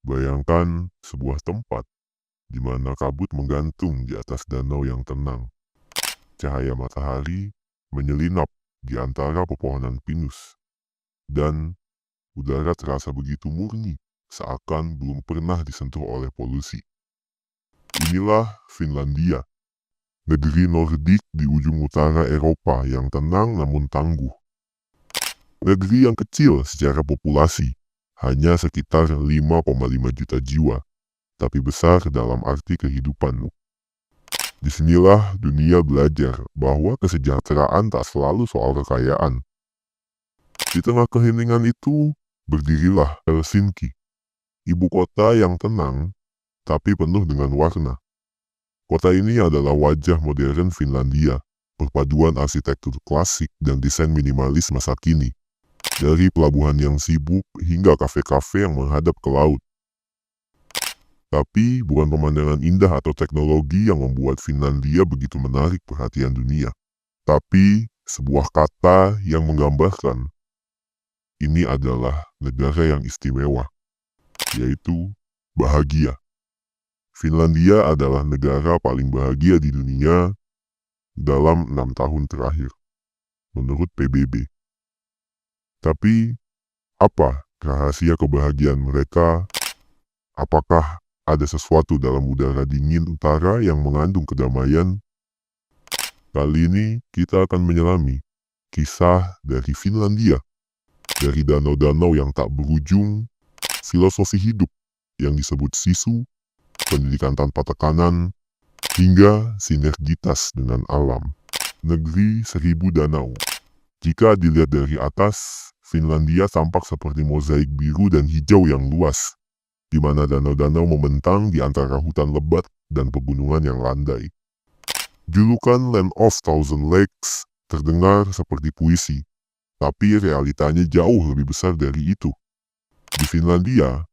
Bayangkan sebuah tempat di mana kabut menggantung di atas danau yang tenang. Cahaya matahari menyelinap di antara pepohonan pinus. Dan udara terasa begitu murni, seakan belum pernah disentuh oleh polusi. Inilah Finlandia, negeri Nordik di ujung utara Eropa yang tenang namun tangguh. Negeri yang kecil secara populasi, hanya sekitar 5,5 juta jiwa, tapi besar dalam arti kehidupan. Disinilah dunia belajar bahwa kesejahteraan tak selalu soal kekayaan. Di tengah keheningan itu, berdirilah Helsinki, ibu kota yang tenang, tapi penuh dengan warna. Kota ini adalah wajah modern Finlandia, perpaduan arsitektur klasik dan desain minimalis masa kini. Dari pelabuhan yang sibuk hingga kafe-kafe yang menghadap ke laut. Tapi bukan pemandangan indah atau teknologi yang membuat Finlandia begitu menarik perhatian dunia. Tapi sebuah kata yang menggambarkan ini adalah negara yang istimewa, yaitu bahagia. Finlandia adalah negara paling bahagia di dunia dalam 6 tahun terakhir, menurut PBB. Tapi, apa rahasia kebahagiaan mereka? Apakah ada sesuatu dalam udara dingin utara yang mengandung kedamaian? Kali ini kita akan menyelami kisah dari Finlandia. Dari danau-danau yang tak berujung, filosofi hidup yang disebut sisu, pendidikan tanpa tekanan, hingga sinergitas dengan alam. Negeri 1000 danau. Jika dilihat dari atas, Finlandia tampak seperti mozaik biru dan hijau yang luas, di mana danau-danau membentang di antara hutan lebat dan pegunungan yang landai. Julukan Land of Thousand Lakes terdengar seperti puisi, tapi realitanya jauh lebih besar dari itu. Di Finlandia,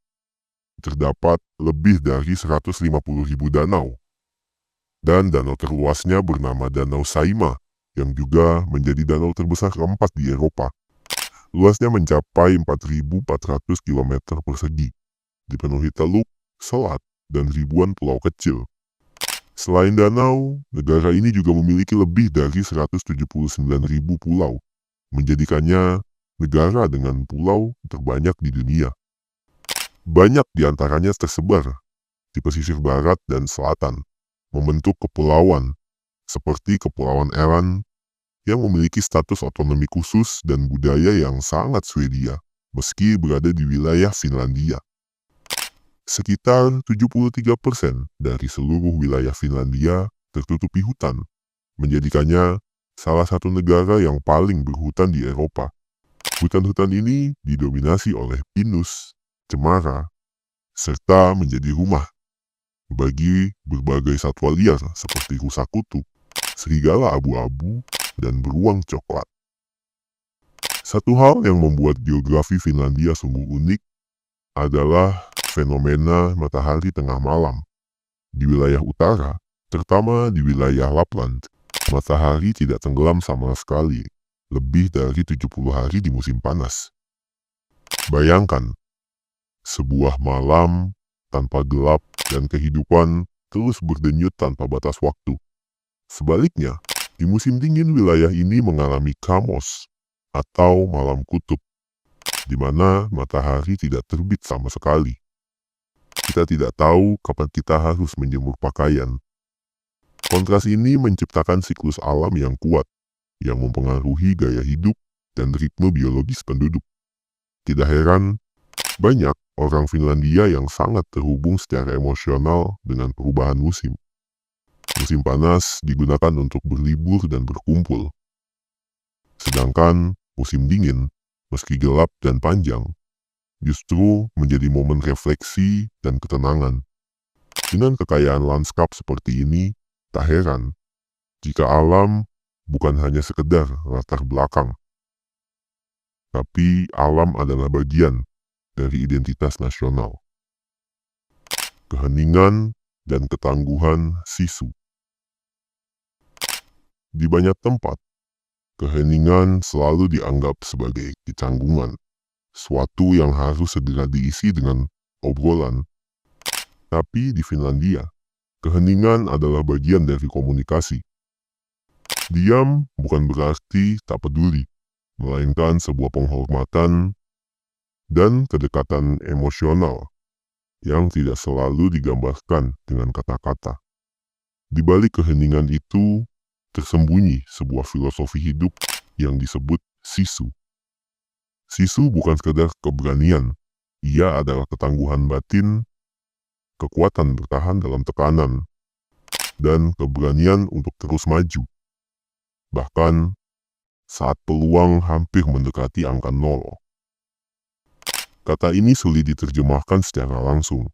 terdapat lebih dari 150.000 danau. Dan danau terluasnya bernama Danau Saimaa, yang juga menjadi danau terbesar keempat di Eropa. Luasnya mencapai 4.400 km persegi, dipenuhi teluk, selat, dan ribuan pulau kecil. Selain danau, negara ini juga memiliki lebih dari 179.000 pulau, menjadikannya negara dengan pulau terbanyak di dunia. Banyak di antaranya tersebar di pesisir barat dan selatan, membentuk kepulauan, seperti Kepulauan Aran, yang memiliki status otonomi khusus dan budaya yang sangat Swedia, meski berada di wilayah Finlandia. Sekitar 73% dari seluruh wilayah Finlandia tertutupi hutan, menjadikannya salah satu negara yang paling berhutan di Eropa. Hutan-hutan ini didominasi oleh pinus, cemara, serta menjadi rumah bagi berbagai satwa liar seperti rusa kutub, serigala abu-abu, dan beruang coklat. Satu hal yang membuat geografi Finlandia sungguh unik adalah fenomena matahari tengah malam. Di wilayah utara, terutama di wilayah Lapland, matahari tidak tenggelam sama sekali, lebih dari 70 hari di musim panas. Bayangkan, sebuah malam tanpa gelap dan kehidupan terus berdenyut tanpa batas waktu. Sebaliknya, di musim dingin wilayah ini mengalami kamos atau malam kutub, di mana matahari tidak terbit sama sekali. Kita tidak tahu kapan kita harus menjemur pakaian. Kontras ini menciptakan siklus alam yang kuat, yang mempengaruhi gaya hidup dan ritme biologis penduduk. Tidak heran, banyak orang Finlandia yang sangat terhubung secara emosional dengan perubahan musim. Musim panas digunakan untuk berlibur dan berkumpul. Sedangkan musim dingin, meski gelap dan panjang, justru menjadi momen refleksi dan ketenangan. Dengan kekayaan lanskap seperti ini, tak heran jika alam bukan hanya sekedar latar belakang, tapi alam adalah bagian dari identitas nasional. Keheningan dan ketangguhan sisu. Di banyak tempat, keheningan selalu dianggap sebagai kecanggungan, suatu yang harus segera diisi dengan obrolan. Tapi di Finlandia, keheningan adalah bagian dari komunikasi. Diam bukan berarti tak peduli, melainkan sebuah penghormatan dan kedekatan emosional yang tidak selalu digambarkan dengan kata-kata. Di balik keheningan itu, tersembunyi sebuah filosofi hidup yang disebut sisu. Sisu bukan sekedar keberanian, ia adalah ketangguhan batin, kekuatan bertahan dalam tekanan, dan keberanian untuk terus maju. Bahkan saat peluang hampir mendekati angka 0. Kata ini sulit diterjemahkan secara langsung,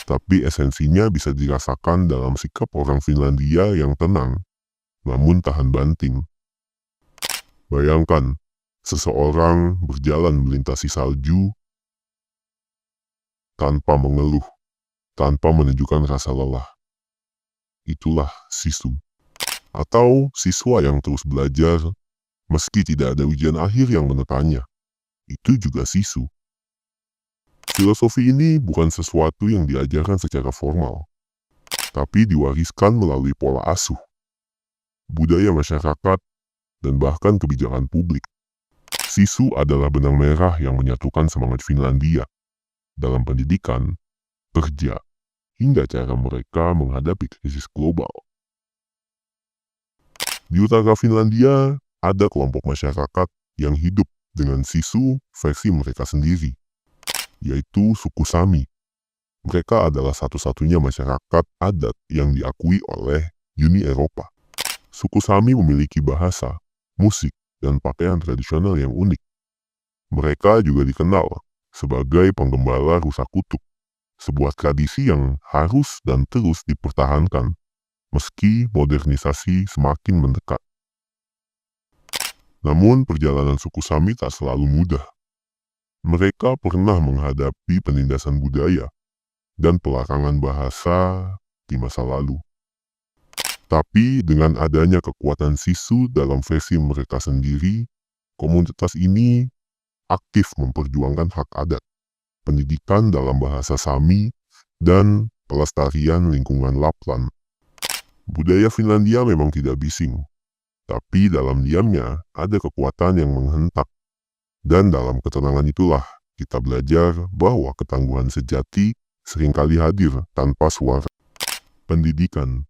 tapi esensinya bisa dirasakan dalam sikap orang Finlandia yang tenang, namun tahan banting. Bayangkan, seseorang berjalan melintasi salju tanpa mengeluh, tanpa menunjukkan rasa lelah. Itulah sisu. Atau siswa yang terus belajar, meski tidak ada ujian akhir yang menekannya. Itu juga sisu. Filosofi ini bukan sesuatu yang diajarkan secara formal, tapi diwariskan melalui pola asuh, budaya masyarakat, dan bahkan kebijakan publik. Sisu adalah benang merah yang menyatukan semangat Finlandia dalam pendidikan, kerja, hingga cara mereka menghadapi krisis global. Di utara Finlandia, ada kelompok masyarakat yang hidup dengan sisu versi mereka sendiri, yaitu suku Sami. Mereka adalah satu-satunya masyarakat adat yang diakui oleh Uni Eropa. Suku Sami memiliki bahasa, musik, dan pakaian tradisional yang unik. Mereka juga dikenal sebagai penggembala rusa kutub, sebuah tradisi yang harus dan terus dipertahankan meski modernisasi semakin mendekat. Namun perjalanan suku Sami tak selalu mudah. Mereka pernah menghadapi penindasan budaya dan pelarangan bahasa di masa lalu. Tapi dengan adanya kekuatan sisu dalam versi mereka sendiri, komunitas ini aktif memperjuangkan hak adat, pendidikan dalam bahasa Sami, dan pelestarian lingkungan Lapland. Budaya Finlandia memang tidak bising, tapi dalam diamnya ada kekuatan yang menghentak. Dan dalam ketenangan itulah kita belajar bahwa ketangguhan sejati seringkali hadir tanpa suara. Pendidikan.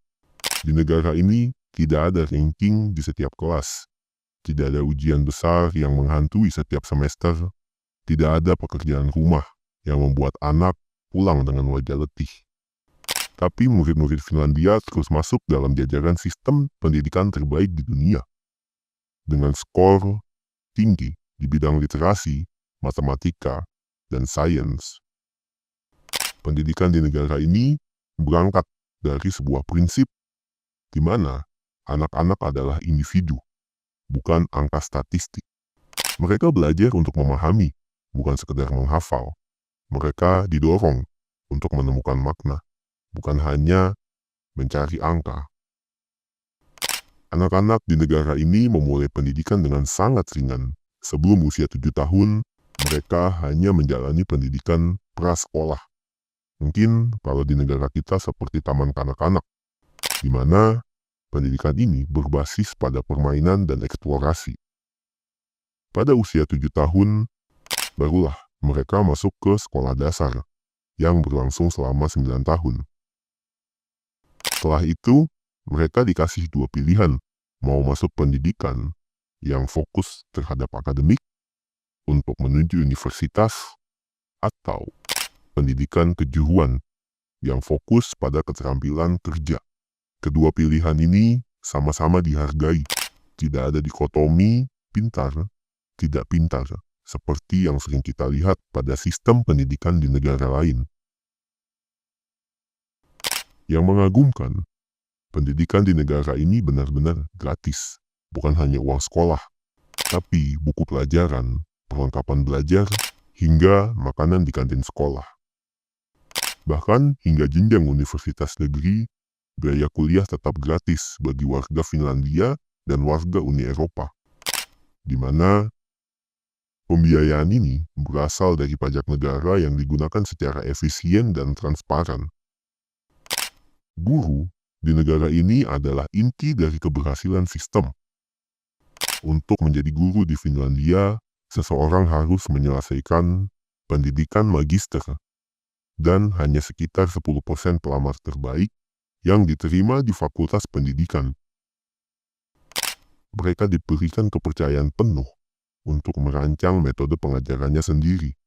Di negara ini tidak ada ranking di setiap kelas. Tidak ada ujian besar yang menghantui setiap semester. Tidak ada pekerjaan rumah yang membuat anak pulang dengan wajah letih. Tapi murid-murid Finlandia terus masuk dalam jajaran sistem pendidikan terbaik di dunia. Dengan skor tinggi di bidang literasi, matematika, dan sains. Pendidikan di negara ini berangkat dari sebuah prinsip di mana anak-anak adalah individu, bukan angka statistik. Mereka belajar untuk memahami, bukan sekedar menghafal. Mereka didorong untuk menemukan makna, bukan hanya mencari angka. Anak-anak di negara ini memulai pendidikan dengan sangat ringan. Sebelum usia 7 tahun, mereka hanya menjalani pendidikan prasekolah. Mungkin kalau di negara kita seperti taman kanak-kanak, di mana pendidikan ini berbasis pada permainan dan eksplorasi. Pada usia 7 tahun, barulah mereka masuk ke sekolah dasar yang berlangsung selama 9 tahun. Setelah itu, mereka dikasih 2 pilihan, mau masuk pendidikan yang fokus terhadap akademik untuk menuju universitas, atau pendidikan kejuruan yang fokus pada keterampilan kerja. Kedua pilihan ini sama-sama dihargai. Tidak ada dikotomi pintar, tidak pintar, seperti yang sering kita lihat pada sistem pendidikan di negara lain. Yang mengagumkan, pendidikan di negara ini benar-benar gratis. Bukan hanya uang sekolah, tapi buku pelajaran, perlengkapan belajar, hingga makanan di kantin sekolah. Bahkan hingga jenjang universitas negeri, biaya kuliah tetap gratis bagi warga Finlandia dan warga Uni Eropa, di mana Pembiayaan ini berasal dari pajak negara yang digunakan secara efisien dan transparan. Guru di negara ini adalah inti dari keberhasilan sistem. Untuk menjadi guru di Finlandia, seseorang harus menyelesaikan pendidikan magister, dan hanya sekitar 10% pelamar terbaik yang diterima di fakultas pendidikan. Mereka diberikan kepercayaan penuh untuk merancang metode pengajarannya sendiri,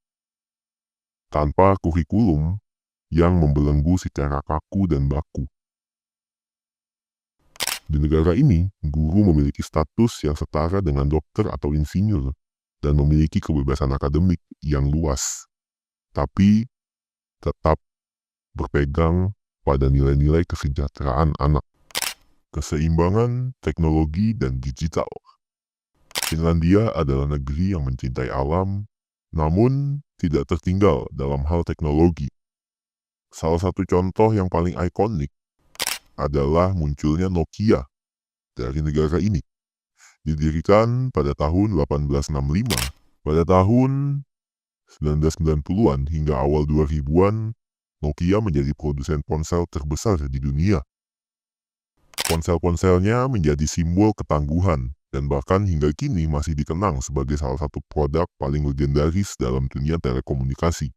tanpa kurikulum yang membelenggu secara kaku dan baku. Di negara ini, guru memiliki status yang setara dengan dokter atau insinyur, dan memiliki kebebasan akademik yang luas, tapi tetap berpegang pada nilai-nilai kesejahteraan anak, keseimbangan teknologi dan digital. Finlandia adalah negeri yang mencintai alam, namun tidak tertinggal dalam hal teknologi. Salah satu contoh yang paling ikonik adalah munculnya Nokia dari negara ini. Didirikan pada tahun 1865, pada tahun 1990-an hingga awal 2000-an, Nokia menjadi produsen ponsel terbesar di dunia. Ponsel-ponselnya menjadi simbol ketangguhan dan bahkan hingga kini masih dikenang sebagai salah satu produk paling legendaris dalam dunia telekomunikasi.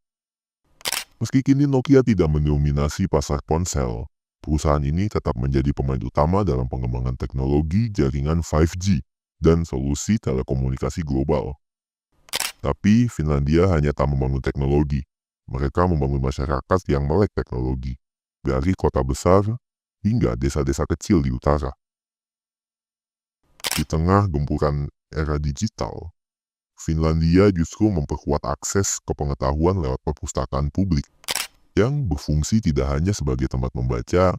Meski kini Nokia tidak mendominasi pasar ponsel, perusahaan ini tetap menjadi pemain utama dalam pengembangan teknologi jaringan 5G dan solusi telekomunikasi global. Tapi Finlandia hanya tak membangun teknologi, mereka membangun masyarakat yang melek teknologi, dari kota besar hingga desa-desa kecil di utara. Di tengah gempuran era digital, Finlandia justru memperkuat akses ke pengetahuan lewat perpustakaan publik, yang berfungsi tidak hanya sebagai tempat membaca,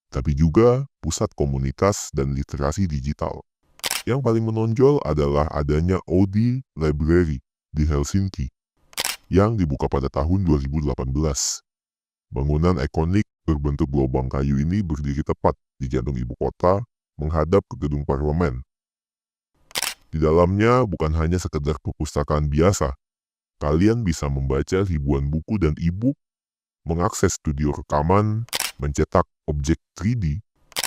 tapi juga pusat komunitas dan literasi digital. Yang paling menonjol adalah adanya Oodi Library di Helsinki, yang dibuka pada tahun 2018. Bangunan ikonik berbentuk gelombang kayu ini berdiri tepat di jantung ibu kota, menghadap ke gedung parlemen. Di dalamnya bukan hanya sekedar perpustakaan biasa. Kalian bisa membaca ribuan buku dan e-book, mengakses studio rekaman, mencetak objek 3D,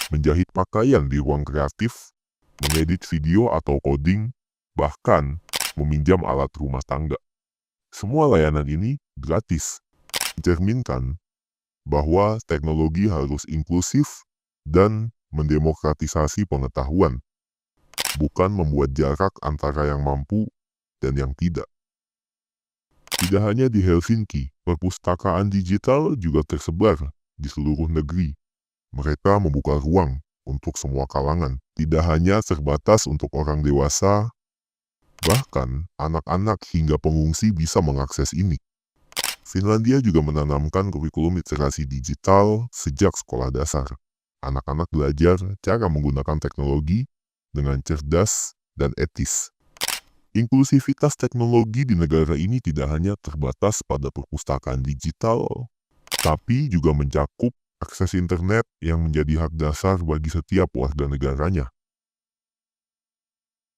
menjahit pakaian di ruang kreatif, mengedit video atau coding, bahkan meminjam alat rumah tangga. Semua layanan ini gratis, mencerminkan bahwa teknologi harus inklusif dan mendemokratisasi pengetahuan, bukan membuat jarak antara yang mampu dan yang tidak. Tidak hanya di Helsinki, perpustakaan digital juga tersebar di seluruh negeri. Mereka membuka ruang untuk semua kalangan, tidak hanya terbatas untuk orang dewasa, bahkan anak-anak hingga pengungsi bisa mengakses ini. Finlandia juga menanamkan kurikulum literasi digital sejak sekolah dasar. Anak-anak belajar cara menggunakan teknologi dengan cerdas dan etis. Inklusivitas teknologi di negara ini tidak hanya terbatas pada perpustakaan digital, tapi juga mencakup akses internet yang menjadi hak dasar bagi setiap warga negaranya.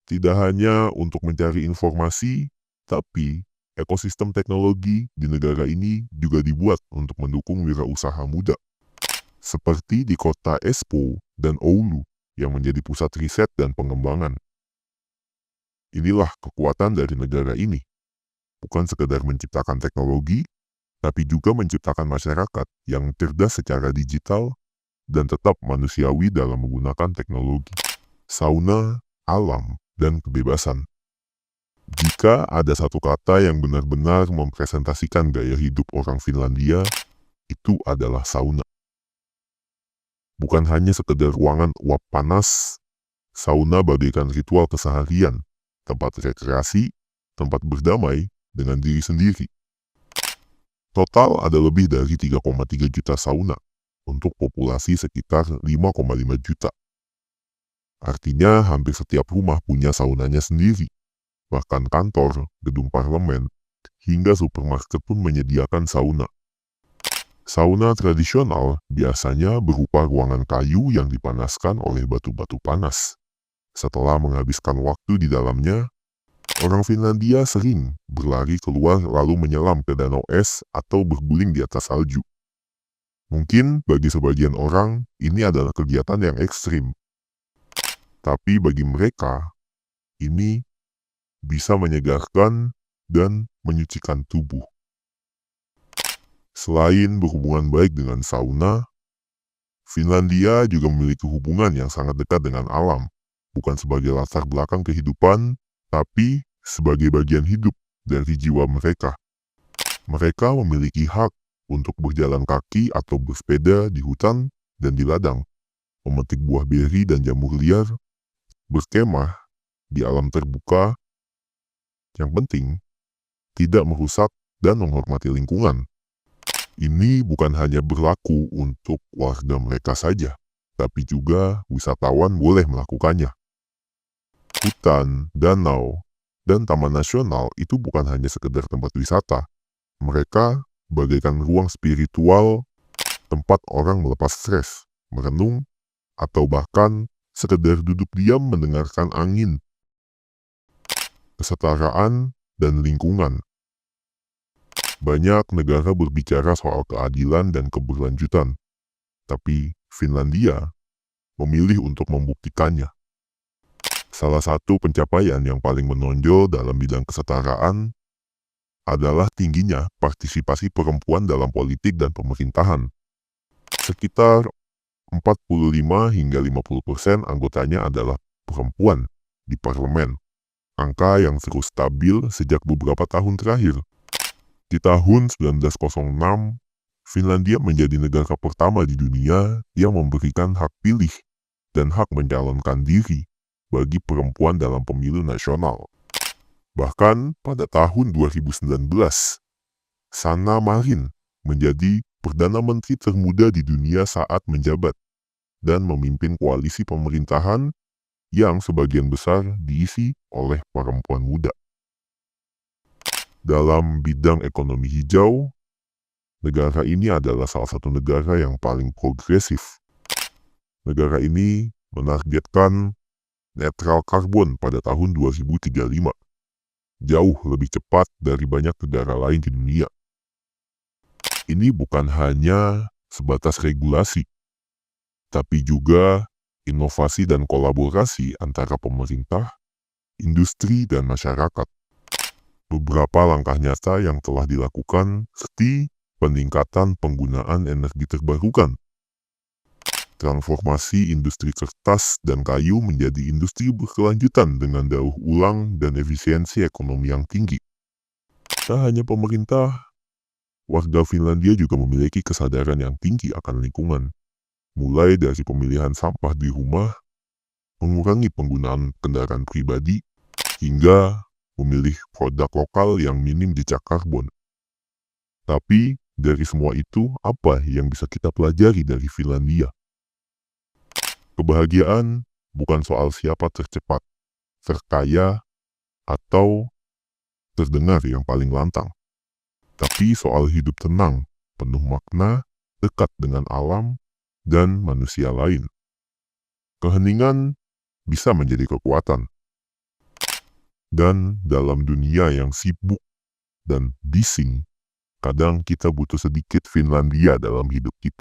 Tidak hanya untuk mencari informasi, tapi ekosistem teknologi di negara ini juga dibuat untuk mendukung wirausaha muda. Seperti di kota Espoo dan Oulu yang menjadi pusat riset dan pengembangan. Inilah kekuatan dari negara ini. Bukan sekedar menciptakan teknologi, tapi juga menciptakan masyarakat yang cerdas secara digital dan tetap manusiawi dalam menggunakan teknologi. Sauna, alam, dan kebebasan. Jika ada satu kata yang benar-benar mempresentasikan gaya hidup orang Finlandia, itu adalah sauna. Bukan hanya sekedar ruangan uap panas, sauna bagaikan ritual keseharian, tempat rekreasi, tempat berdamai dengan diri sendiri. Total ada lebih dari 3,3 juta sauna untuk populasi sekitar 5,5 juta. Artinya hampir setiap rumah punya saunanya sendiri. Bahkan kantor, gedung parlemen, hingga supermarket pun menyediakan sauna. Sauna tradisional biasanya berupa ruangan kayu yang dipanaskan oleh batu-batu panas. Setelah menghabiskan waktu di dalamnya, Orang Finlandia sering berlari keluar lalu menyelam ke danau es atau berguling di atas salju. Mungkin bagi sebagian orang ini adalah kegiatan yang ekstrim, tapi bagi mereka ini bisa menyegarkan dan menyucikan tubuh. Selain berhubungan baik dengan sauna, Finlandia juga memiliki hubungan yang sangat dekat dengan alam, bukan sebagai latar belakang kehidupan, tapi sebagai bagian hidup dari jiwa mereka. Mereka memiliki hak untuk berjalan kaki atau bersepeda di hutan dan di ladang, memetik buah beri dan jamur liar, berkemah di alam terbuka. Yang penting, tidak merusak dan menghormati lingkungan. Ini bukan hanya berlaku untuk warga mereka saja, tapi juga wisatawan boleh melakukannya. Hutan, danau, dan taman nasional itu bukan hanya sekedar tempat wisata. Mereka bagaikan ruang spiritual, tempat orang melepas stres, merenung, atau bahkan sekedar duduk diam mendengarkan angin. Kesetaraan dan lingkungan. Banyak negara berbicara soal keadilan dan keberlanjutan, tapi Finlandia memilih untuk membuktikannya. Salah satu pencapaian yang paling menonjol dalam bidang kesetaraan adalah tingginya partisipasi perempuan dalam politik dan pemerintahan. Sekitar 45 hingga 50% anggotanya adalah perempuan di parlemen, angka yang terus stabil sejak beberapa tahun terakhir. Di tahun 1906, Finlandia menjadi negara pertama di dunia yang memberikan hak pilih dan hak mencalonkan diri bagi perempuan dalam pemilu nasional. Bahkan pada tahun 2019, Sanna Marin menjadi Perdana Menteri termuda di dunia saat menjabat dan memimpin koalisi pemerintahan yang sebagian besar diisi oleh perempuan muda. Dalam bidang ekonomi hijau, negara ini adalah salah satu negara yang paling progresif. Negara ini menargetkan netral karbon pada tahun 2035, jauh lebih cepat dari banyak negara lain di dunia. Ini bukan hanya sebatas regulasi, tapi juga inovasi dan kolaborasi antara pemerintah, industri, dan masyarakat. Beberapa langkah nyata yang telah dilakukan seperti peningkatan penggunaan energi terbarukan, transformasi industri kertas dan kayu menjadi industri berkelanjutan dengan daur ulang dan efisiensi ekonomi yang tinggi. Tak hanya pemerintah, warga Finlandia juga memiliki kesadaran yang tinggi akan lingkungan, mulai dari pemilihan sampah di rumah, mengurangi penggunaan kendaraan pribadi, hingga memilih produk lokal yang minim jejak karbon. Tapi dari semua itu, apa yang bisa kita pelajari dari Finlandia? Kebahagiaan bukan soal siapa tercepat, terkaya, atau terdengar yang paling lantang, tapi soal hidup tenang, penuh makna, dekat dengan alam dan manusia lain. Keheningan bisa menjadi kekuatan. Dan dalam dunia yang sibuk dan bising, kadang kita butuh sedikit Finlandia dalam hidup kita.